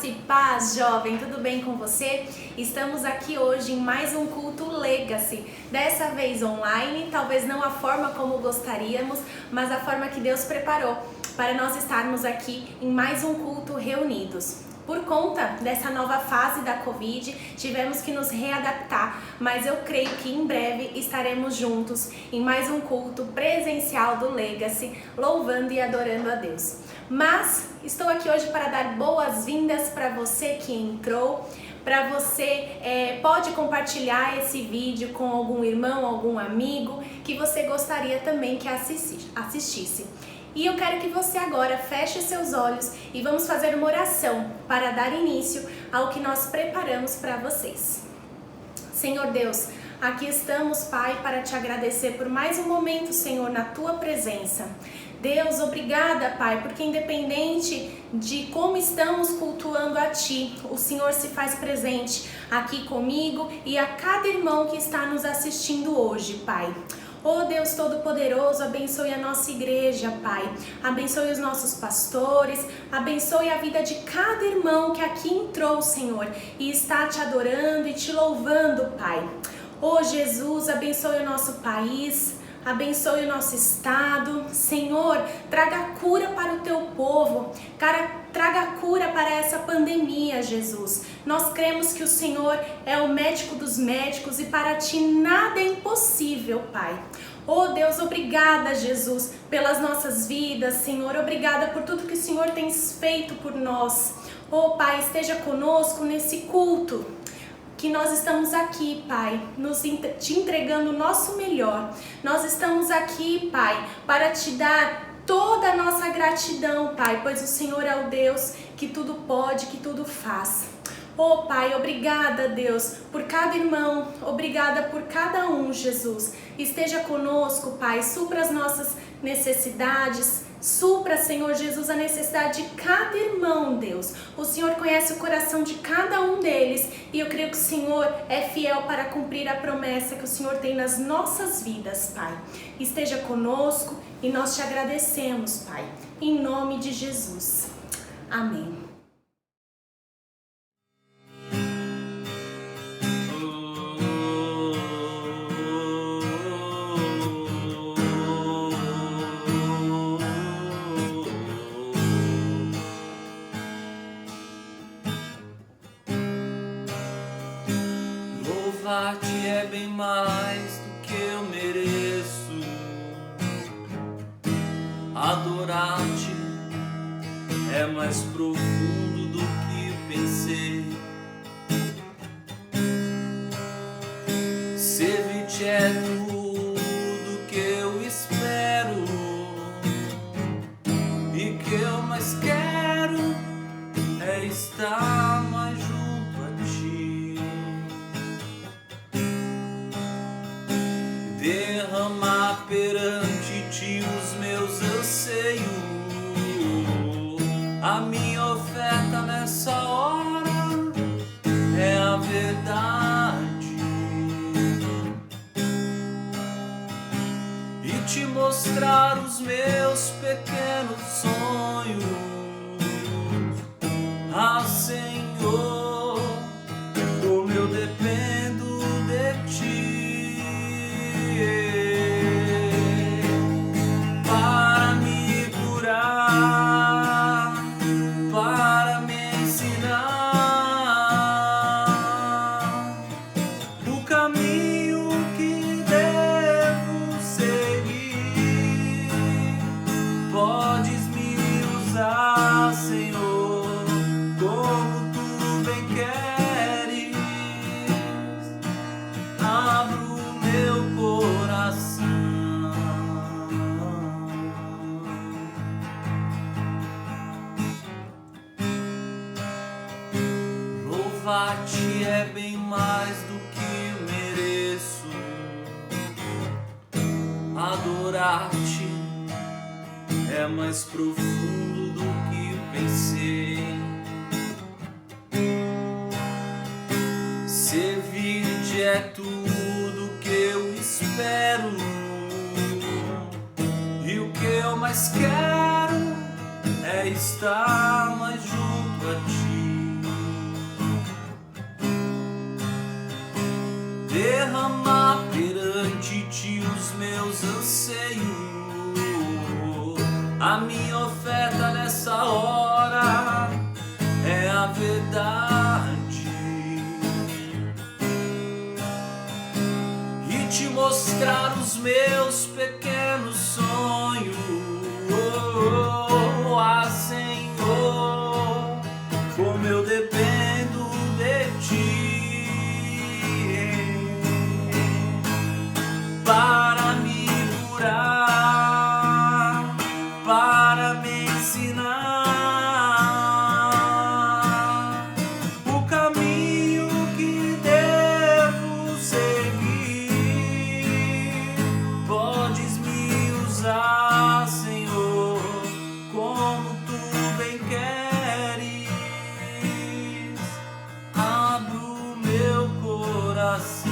Graça e paz, jovem, tudo bem com você? Estamos aqui hoje em mais um culto Legacy, dessa vez online, talvez não a forma como gostaríamos, mas a forma que Deus preparou para nós estarmos aqui em mais um culto reunidos. Por conta dessa nova fase da Covid, tivemos que nos readaptar, mas eu creio que em breve estaremos juntos em mais um culto presencial do Legacy, louvando e adorando a Deus. Mas estou aqui hoje para dar boas-vindas para você que entrou, para você pode compartilhar esse vídeo com algum irmão, algum amigo que você gostaria também que assistisse. E eu quero que você agora feche seus olhos e vamos fazer uma oração para dar início ao que nós preparamos para vocês. Senhor Deus, aqui estamos, Pai, para te agradecer por mais um momento, Senhor, na tua presença. Deus, obrigada, Pai, porque independente de como estamos cultuando a Ti, o Senhor se faz presente aqui comigo e a cada irmão que está nos assistindo hoje, Pai. Oh Deus Todo-Poderoso, abençoe a nossa igreja, Pai. Abençoe os nossos pastores, abençoe a vida de cada irmão que aqui entrou, Senhor, e está te adorando e te louvando, Pai. Oh Jesus, abençoe o nosso país, abençoe o nosso estado. Senhor, traga cura para o teu povo, traga cura para essa pandemia, Jesus. Nós cremos que o Senhor é o médico dos médicos e para ti nada é impossível, Pai. Oh Deus, obrigada, Jesus, pelas nossas vidas, Senhor. Obrigada por tudo que o Senhor tem feito por nós. Oh Pai, esteja conosco nesse culto que nós estamos aqui, Pai, te entregando o nosso melhor. Nós estamos aqui, Pai, para te dar toda a nossa gratidão, Pai, pois o Senhor é o Deus que tudo pode, que tudo faz. Oh, Pai, obrigada, Deus, por cada irmão, obrigada por cada um, Jesus. Esteja conosco, Pai, supra as nossas necessidades, supra, Senhor Jesus, a necessidade de cada irmão, Deus. O Senhor conhece o coração de cada um deles e eu creio que o Senhor é fiel para cumprir a promessa que o Senhor tem nas nossas vidas, Pai. Esteja conosco e nós te agradecemos, Pai, em nome de Jesus. Amém. Louvar-te é bem mais do que eu mereço. Adorar-te é mais profundo do que pensei. Servir-te é tudo que eu espero. E o que eu mais quero é estar mais junto a ti. Derramar perante ti os meus anseios. A minha oferta nessa hora é a verdade. E te mostrar os meus pequenos sonhos. Ah, Senhor, como eu dependo de ti. Para me curar, para me ensinar o caminho que devo seguir. Podes me usar, Senhor, como tu bem queres. Abro o meu coração. Louvar-te é bem mais do que mereço. Adorar-te é mais profundo do que pensei. Servir-te é tudo que eu espero. E o que eu mais quero é estar mais junto a ti. derramar perante ti os meus anseios. A minha oferta nessa hora é a verdade, e te mostrar os meus pequenos sonhos. Ah, Senhor, como eu dependo de ti para me curar, para me ensinar o caminho que devo seguir. Podes me usar, Senhor, como tu bem queres. Abro meu coração.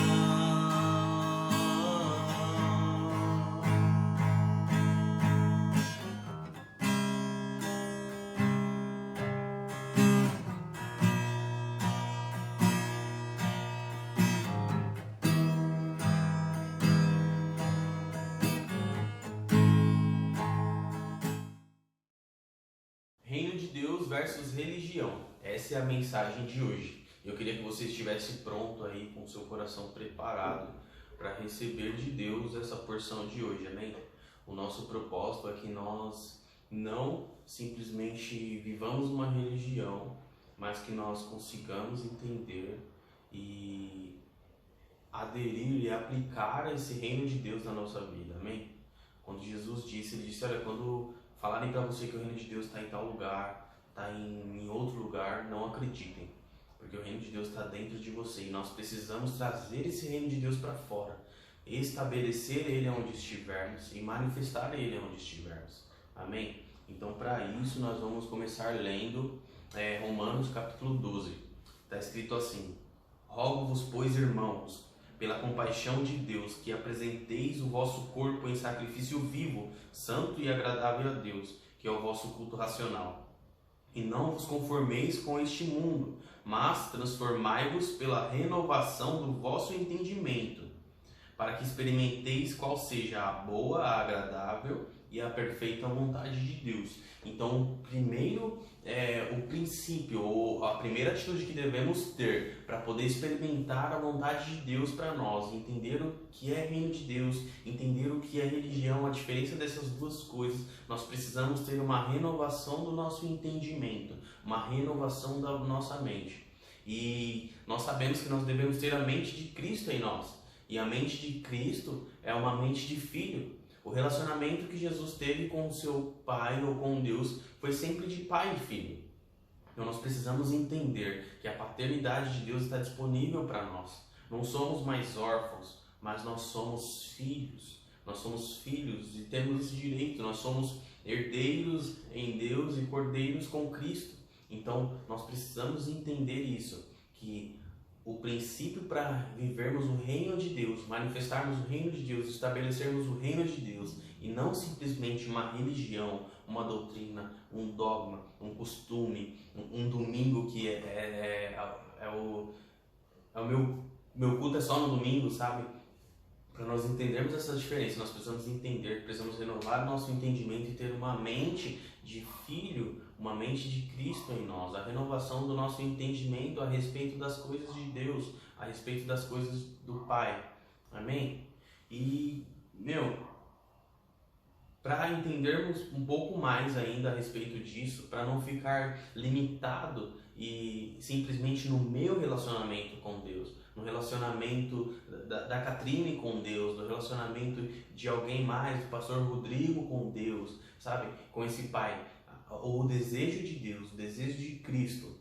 Reino de Deus versus religião. Essa é a mensagem de hoje. Eu queria que você estivesse pronto aí, com o seu coração preparado para receber de Deus essa porção de hoje, amém? O nosso propósito é que nós não simplesmente vivamos uma religião, mas que nós consigamos entender e aderir e aplicar esse reino de Deus na nossa vida, amém? Quando Jesus disse, ele disse, olha, quando falarem para você que o reino de Deus está em tal lugar, está em outro lugar, não acreditem, porque o reino de Deus está dentro de você e nós precisamos trazer esse reino de Deus para fora, estabelecer ele onde estivermos e manifestar ele onde estivermos, amém? Então, para isso, nós vamos começar lendo Romanos capítulo 12. Está escrito assim: rogo-vos, pois, irmãos, pela compaixão de Deus, que apresenteis o vosso corpo em sacrifício vivo, santo e agradável a Deus, que é o vosso culto racional. E não vos conformeis com este mundo, mas transformai-vos pela renovação do vosso entendimento, para que experimenteis qual seja a boa, a agradável e a perfeita vontade de Deus. Então, primeiro, o princípio, ou a primeira atitude que devemos ter para poder experimentar a vontade de Deus para nós, entender o que é reino de Deus, entender o que é religião, a diferença dessas duas coisas, nós precisamos ter uma renovação do nosso entendimento, uma renovação da nossa mente. E nós sabemos que nós devemos ter a mente de Cristo em nós, e a mente de Cristo é uma mente de filho. O relacionamento que Jesus teve com o seu pai ou com Deus foi sempre de pai e filho. Então nós precisamos entender que a paternidade de Deus está disponível para nós. Não somos mais órfãos, mas nós somos filhos. Nós somos filhos e temos esse direito. Nós somos herdeiros em Deus e cordeiros com Cristo. Então nós precisamos entender isso, que o princípio para vivermos o reino de Deus, manifestarmos o reino de Deus, estabelecermos o reino de Deus e não simplesmente uma religião, uma doutrina, um dogma, um costume, um domingo que o meu culto é só no domingo, sabe? Para nós entendermos essa diferença, nós precisamos entender, precisamos renovar nosso entendimento e ter uma mente de filho, uma mente de Cristo em nós, a renovação do nosso entendimento a respeito das coisas de Deus, a respeito das coisas do Pai, amém? E, para entendermos um pouco mais ainda a respeito disso, para não ficar limitado e simplesmente no meu relacionamento com Deus, no relacionamento da Catrine com Deus, no relacionamento de alguém mais, do pastor Rodrigo com Deus, sabe? Com esse Pai. O desejo de Deus, o desejo de Cristo,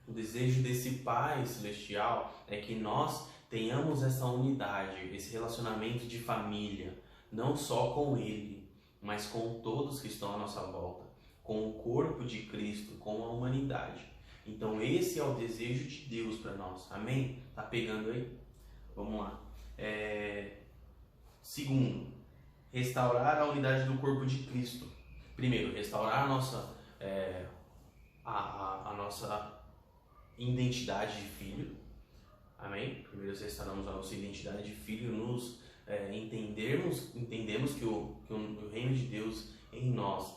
o desejo desse Pai Celestial é que nós tenhamos essa unidade, esse relacionamento de família, não só com Ele, mas com todos que estão à nossa volta, com o corpo de Cristo, com a humanidade. Então esse é o desejo de Deus para nós, amém? Tá pegando aí? Vamos lá. Segundo, restaurar a unidade do corpo de Cristo. Primeiro, restaurar a nossa identidade de filho, Amém? Primeiro restauramos a nossa identidade de filho, entendemos que o reino de Deus em nós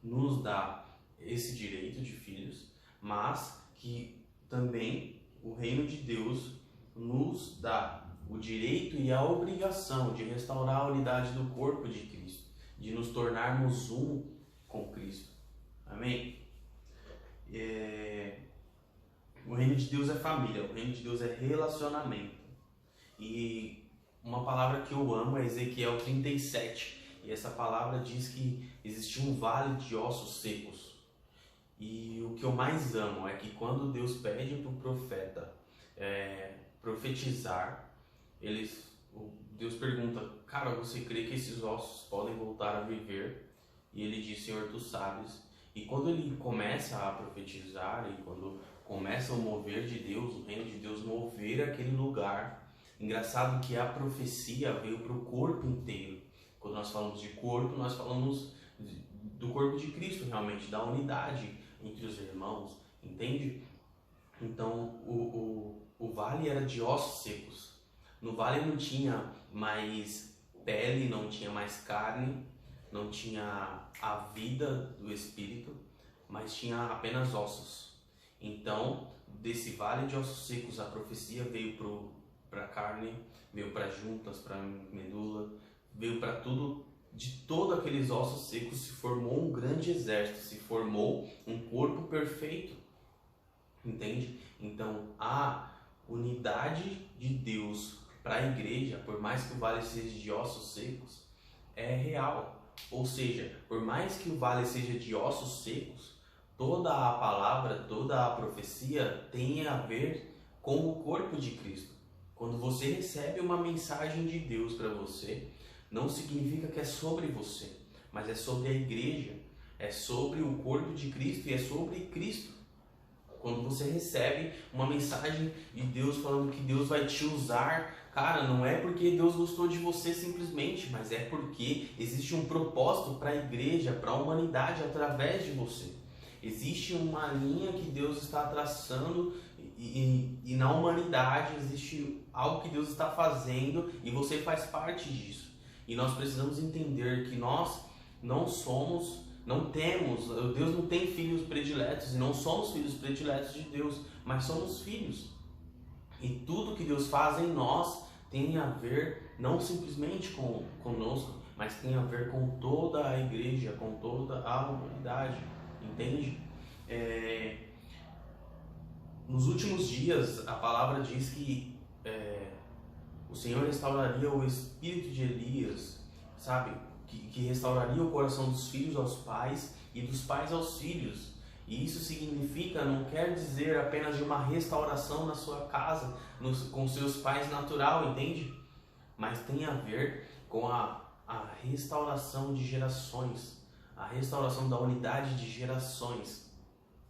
nos dá esse direito de filhos, mas que também o reino de Deus nos dá o direito e a obrigação de restaurar a unidade do corpo de Cristo, de nos tornarmos um com Cristo. Amém? O reino de Deus é família, o reino de Deus é relacionamento. E uma palavra que eu amo é Ezequiel 37. E essa palavra diz que existia um vale de ossos secos. E o que eu mais amo é que quando Deus pede para o profeta profetizar, Deus pergunta: cara, você crê que esses ossos podem voltar a viver? E ele diz: Senhor, tu sabes. E quando ele começa a profetizar e quando começa o mover de Deus, o reino de Deus mover aquele lugar, engraçado que a profecia veio para o corpo inteiro. Quando nós falamos de corpo, nós falamos do corpo de Cristo realmente, da unidade entre os irmãos, entende? Então o vale era de ossos secos. No vale não tinha mais pele, não tinha mais carne, não tinha a vida do Espírito, mas tinha apenas ossos. Então, desse vale de ossos secos, a profecia veio para a carne, veio para juntas, para medula, veio para tudo. De todos aqueles ossos secos se formou um grande exército, se formou um corpo perfeito, entende? Então, a unidade de Deus para a igreja, por mais que o vale seja de ossos secos, é real. Ou seja, por mais que o vale seja de ossos secos, toda a palavra, toda a profecia tem a ver com o corpo de Cristo. Quando você recebe uma mensagem de Deus para você, não significa que é sobre você, mas é sobre a igreja, é sobre o corpo de Cristo e é sobre Cristo. Quando você recebe uma mensagem de Deus falando que Deus vai te usar, cara, não é porque Deus gostou de você simplesmente, mas é porque existe um propósito para a igreja, para a humanidade através de você. Existe uma linha que Deus está traçando e na humanidade existe algo que Deus está fazendo e você faz parte disso. E nós precisamos entender que nós Deus não tem filhos prediletos e não somos filhos prediletos de Deus, mas somos filhos. E tudo que Deus faz em nós tem a ver não simplesmente conosco, mas tem a ver com toda a igreja, com toda a humanidade, entende? Nos últimos dias, a palavra diz que o Senhor restauraria o espírito de Elias, sabe? Que restauraria o coração dos filhos aos pais e dos pais aos filhos. E isso significa, não quer dizer apenas de uma restauração na sua casa, com seus pais natural, entende? Mas tem a ver com a restauração de gerações, a restauração da unidade de gerações,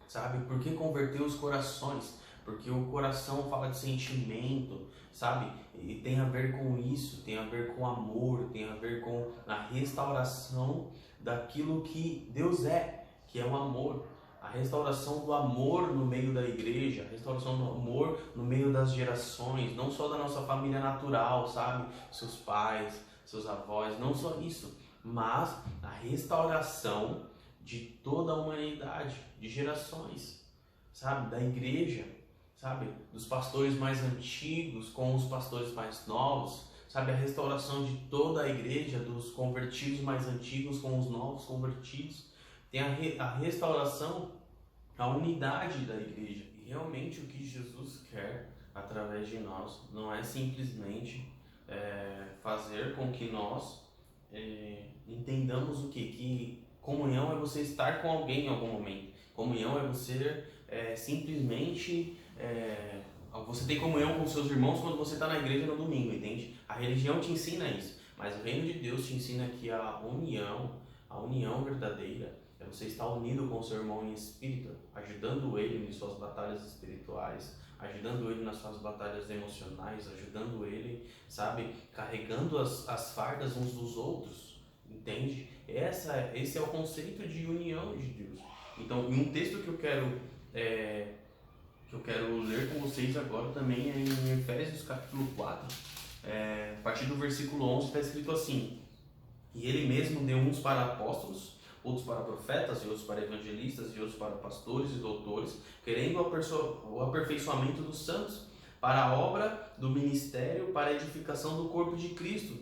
sabe? Por que converter os corações? Porque o coração fala de sentimento, sabe? E tem a ver com isso, tem a ver com amor, tem a ver com a restauração daquilo que Deus é, que é o amor. A restauração do amor no meio da igreja, a restauração do amor no meio das gerações, não só da nossa família natural, sabe? Seus pais, seus avós, não só isso, mas a restauração de toda a humanidade, de gerações, sabe? Da igreja, sabe? Dos pastores mais antigos com os pastores mais novos, sabe? A restauração de toda a igreja, dos convertidos mais antigos com os novos convertidos. Tem a restauração, a unidade da igreja. E realmente o que Jesus quer através de nós não é simplesmente fazer com que nós entendamos o quê? Que comunhão é você estar com alguém em algum momento. Comunhão é você simplesmente... você tem comunhão com seus irmãos quando você está na igreja no domingo, entende? A religião te ensina isso, mas o reino de Deus te ensina que a união verdadeira é você estar unido com o seu irmão em espírito, ajudando ele em suas batalhas espirituais, ajudando ele nas suas batalhas emocionais, ajudando ele, sabe, carregando as fardas uns dos outros, entende? Esse é o conceito de união de Deus. Então, em um texto que eu quero que eu quero ler com vocês agora também é em Efésios capítulo 4, a partir do versículo 11 está escrito assim: e ele mesmo deu uns para apóstolos, outros para profetas, e outros para evangelistas, e outros para pastores e doutores, querendo o aperfeiçoamento dos santos, para a obra do ministério, para a edificação do corpo de Cristo,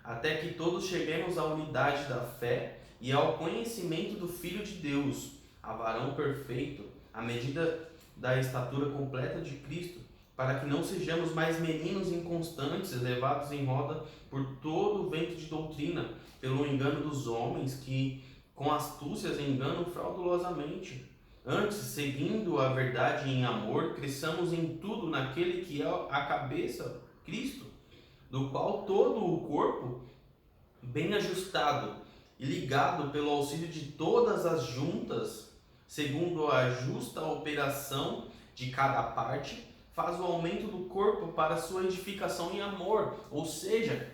até que todos cheguemos à unidade da fé e ao conhecimento do Filho de Deus, a varão perfeito, à medida da estatura completa de Cristo, para que não sejamos mais meninos inconstantes, levados em roda por todo o vento de doutrina, pelo engano dos homens, que com astúcias enganam fraudulosamente. Antes, seguindo a verdade em amor, cresçamos em tudo naquele que é a cabeça, Cristo, do qual todo o corpo, bem ajustado e ligado pelo auxílio de todas as juntas, segundo a justa operação de cada parte, faz o aumento do corpo para a sua edificação em amor. Ou seja,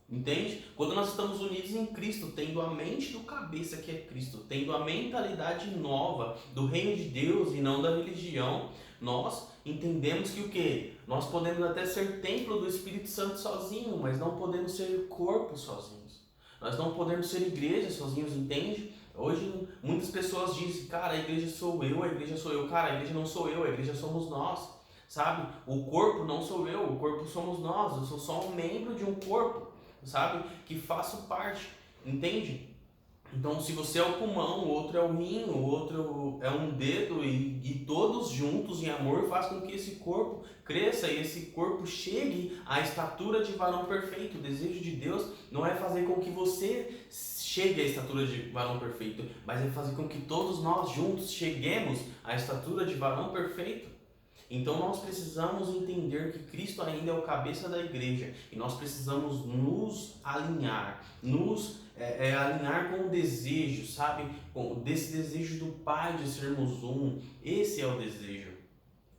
entende? Quando nós estamos unidos em Cristo, tendo a mente do cabeça que é Cristo, tendo a mentalidade nova do reino de Deus e não da religião, nós entendemos que o quê? Nós podemos até ser templo do Espírito Santo sozinho, mas não podemos ser corpo sozinhos. Nós não podemos ser igreja sozinhos, entende? Hoje muitas pessoas dizem, cara, a igreja sou eu, a igreja sou eu. Cara, a igreja não sou eu, a igreja somos nós. Sabe? O corpo não sou eu, o corpo somos nós. Eu sou só um membro de um corpo, sabe? Que faço parte, entende? Então, se você é o pulmão, o outro é o rim, o outro é um dedo, e todos juntos em amor faz com que esse corpo cresça e esse corpo chegue à estatura de varão perfeito. O desejo de Deus não é fazer com que você chegue à estatura de varão perfeito, mas é fazer com que todos nós juntos cheguemos à estatura de varão perfeito. Então nós precisamos entender que Cristo ainda é o cabeça da igreja e nós precisamos nos alinhar, alinhar com o desejo, sabe? Desse desejo do Pai de sermos um. Esse é o desejo.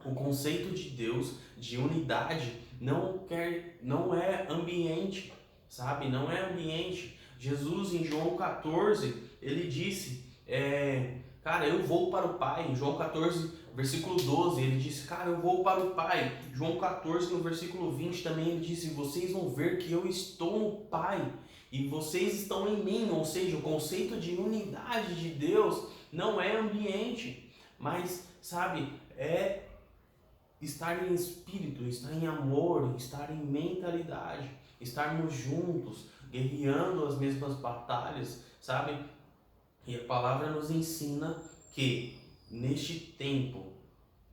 O conceito de Deus, de unidade, não é ambiente, sabe? Não é ambiente. Jesus em João 14, ele disse, cara, eu vou para o Pai. Em João 14, versículo 12, ele disse, cara, eu vou para o Pai. João 14, no versículo 20 também, ele disse, vocês vão ver que eu estou no Pai e vocês estão em mim. Ou seja, o conceito de unidade de Deus não é ambiente, mas, sabe, é estar em espírito, estar em amor, estar em mentalidade, estarmos juntos, guerreando as mesmas batalhas, sabe? E a palavra nos ensina que neste tempo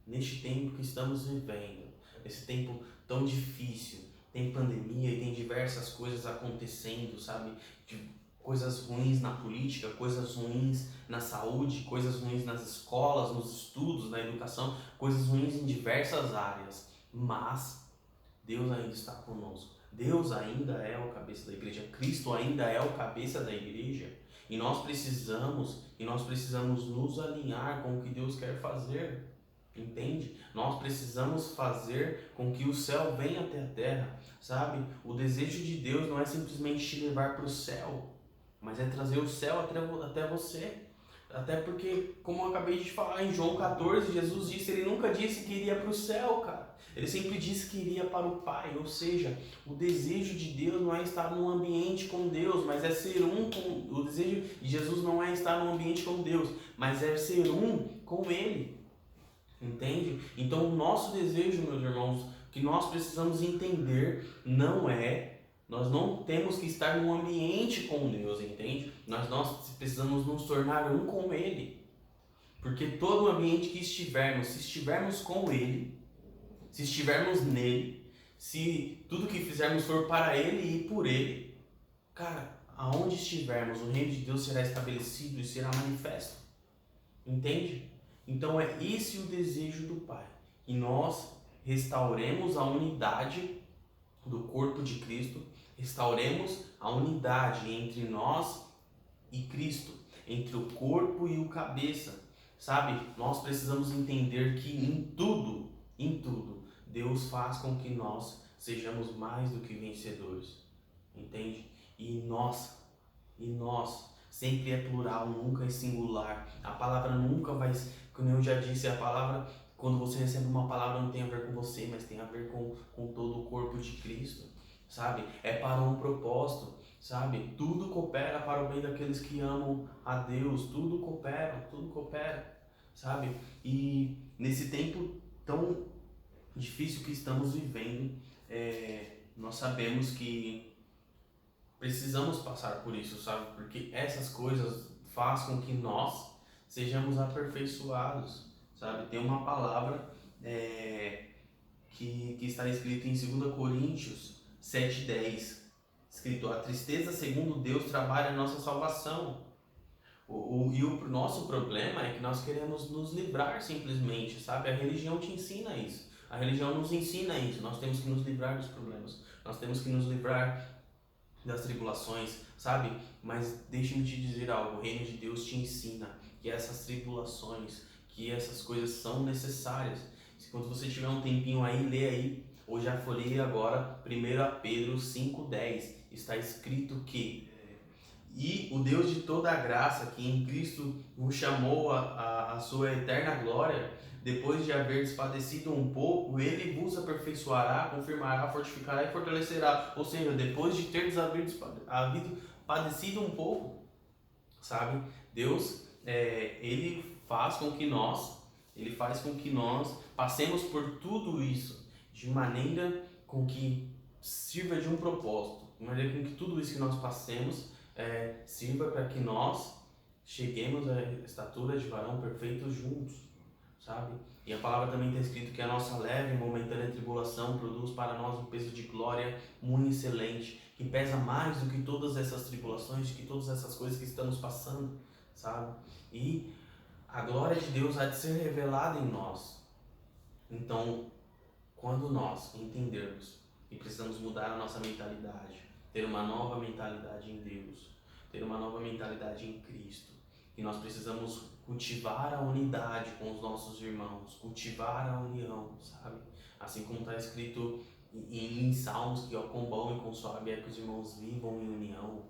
que estamos vivendo, esse tempo tão difícil, tem pandemia e tem diversas coisas acontecendo, sabe? Coisas ruins na política, coisas ruins na saúde, coisas ruins nas escolas, nos estudos, na educação, coisas ruins em diversas áreas. Mas Deus ainda está conosco. Deus ainda é o cabeça da igreja. Cristo ainda é o cabeça da igreja. E nós precisamos nos alinhar com o que Deus quer fazer. Entende? Nós precisamos fazer com que o céu venha até a terra, sabe? O desejo de Deus não é simplesmente te levar para o céu, mas é trazer o céu até você. Até porque, como eu acabei de falar em João 14, Jesus disse, ele nunca disse que iria para o céu, cara. Ele sempre disse que iria para o Pai. Ou seja, o desejo de Deus não é estar num ambiente com Deus, mas é ser um com... O desejo de Jesus não é estar num ambiente com Deus, mas é ser um com Ele. Entende? Então o nosso desejo, meus irmãos, que nós precisamos entender, nós não temos que estar num ambiente com Deus, entende? Nós precisamos nos tornar um com Ele. Porque todo ambiente que estivermos, se estivermos com Ele, se estivermos nele, se tudo que fizermos for para Ele e por Ele, cara, aonde estivermos, o reino de Deus será estabelecido e será manifesto. Entende? Então é esse o desejo do Pai. E nós restauremos a unidade do corpo de Cristo, restauremos a unidade entre nós e Cristo, entre o corpo e o cabeça, sabe? Nós precisamos entender que em tudo, Deus faz com que nós sejamos mais do que vencedores, entende? E nós, sempre é plural, nunca é singular. A palavra nunca vai, como eu já disse, a palavra Quando você recebe uma palavra, não tem a ver com você, mas tem a ver com todo o corpo de Cristo, sabe? É para um propósito, sabe? Tudo coopera para o bem daqueles que amam a Deus, tudo coopera, sabe? E nesse tempo tão difícil que estamos vivendo, nós sabemos que precisamos passar por isso, sabe? Porque essas coisas fazem com que nós sejamos aperfeiçoados, sabe? Tem uma palavra que está escrita em 2 Coríntios 7:10, escrito: a tristeza segundo Deus trabalha a nossa salvação. O nosso problema é que nós queremos nos livrar simplesmente, sabe? A religião te ensina isso. A religião nos ensina isso. Nós temos que nos livrar dos problemas. Nós temos que nos livrar das tribulações, sabe? Mas deixe-me te dizer algo. O reino de Deus te ensina que essas tribulações, que essas coisas são necessárias. Quando você tiver um tempinho aí, lê aí. Ou já folhei agora 1 Pedro 5:10. Está escrito que e o Deus de toda a graça, que em Cristo vos chamou a sua eterna glória, depois de haver padecido um pouco, Ele vos aperfeiçoará, confirmará, fortificará e fortalecerá. Ou seja, depois de ter havido padecido um pouco, sabe? Deus, Ele faz com que nós passemos por tudo isso de maneira com que sirva de um propósito, de maneira com que tudo isso que nós passemos sirva para que nós cheguemos à estatura de varão perfeito juntos, sabe? E a palavra também está escrito que a nossa leve e momentânea tribulação produz para nós um peso de glória muito excelente, que pesa mais do que todas essas tribulações, do que todas essas coisas que estamos passando, sabe? E a glória de Deus há de ser revelada em nós. Então, quando nós entendermos que precisamos mudar a nossa mentalidade, ter uma nova mentalidade em Deus, ter uma nova mentalidade em Cristo, que nós precisamos cultivar a unidade com os nossos irmãos, cultivar a união, sabe? Assim como está escrito em Salmos, que quão bom e quão suave é que os irmãos vivam em união,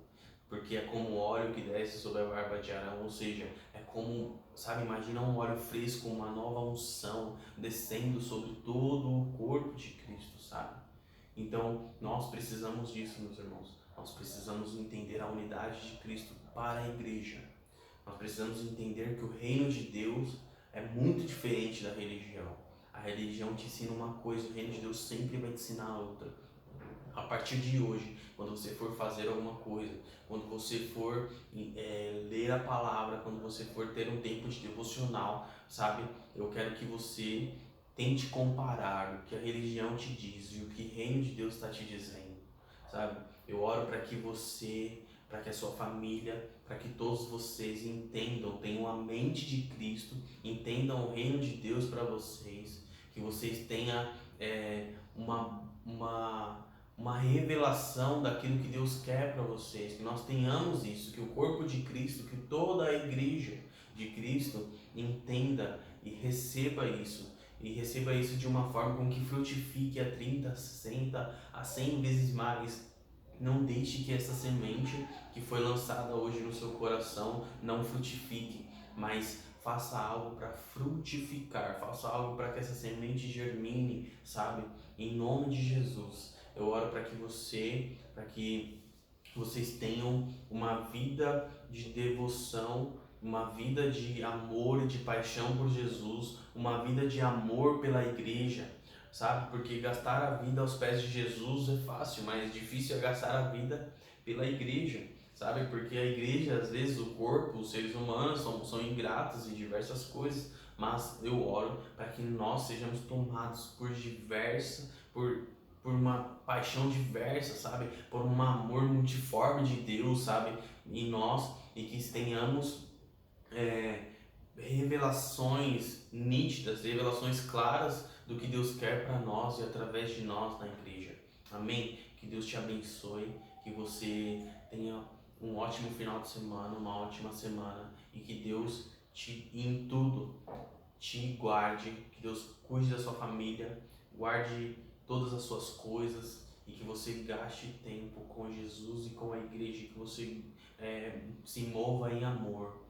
porque é como o óleo que desce sobre a barba de Arão, ou seja, é como, sabe, imagina um óleo fresco, uma nova unção descendo sobre todo o corpo de Cristo, sabe? Então, nós precisamos disso, meus irmãos. Nós precisamos entender a unidade de Cristo para a igreja. Nós precisamos entender que o reino de Deus é muito diferente da religião. A religião te ensina uma coisa, o reino de Deus sempre vai te ensinar outra. A partir de hoje, quando você for fazer alguma coisa, quando você for ler a palavra, quando você for ter um tempo de devocional, sabe? Eu quero que você tente comparar o que a religião te diz e o que o reino de Deus está te dizendo, sabe? Eu oro para que você, para que a sua família, para que todos vocês entendam, tenham a mente de Cristo, entendam o reino de Deus para vocês, que vocês tenham uma revelação daquilo que Deus quer para vocês, que nós tenhamos isso, que o corpo de Cristo, que toda a igreja de Cristo entenda e receba isso de uma forma com que frutifique a 30, 60, a 100 vezes mais. Não deixe que essa semente que foi lançada hoje no seu coração não frutifique, mas faça algo para frutificar, faça algo para que essa semente germine, sabe? Em nome de Jesus, eu oro para que vocês tenham uma vida de devoção, uma vida de amor e de paixão por Jesus, uma vida de amor pela igreja, sabe? Porque gastar a vida aos pés de Jesus é fácil, mas difícil é gastar a vida pela igreja, sabe? Porque a igreja, às vezes, o corpo, os seres humanos são ingratos em diversas coisas, mas eu oro para que nós sejamos tomados por uma paixão diversa, sabe? Por um amor multiforme de Deus, sabe? Em nós, e que tenhamos revelações nítidas, revelações claras do que Deus quer para nós e através de nós na igreja. Amém? Que Deus te abençoe, que você tenha um ótimo final de semana, uma ótima semana, e que Deus em tudo te guarde, que Deus cuide da sua família, guarde todas as suas coisas, e que você gaste tempo com Jesus e com a igreja, que você se mova em amor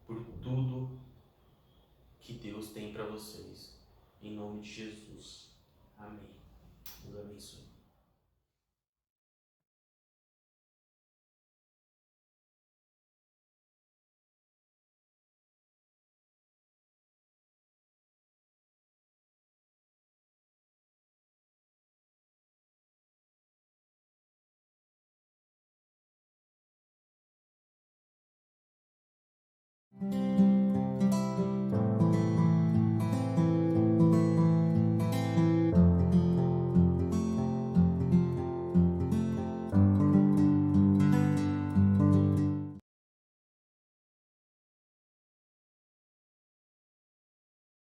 por tudo que Deus tem para vocês. em nome de Jesus. Amém. Deus abençoe.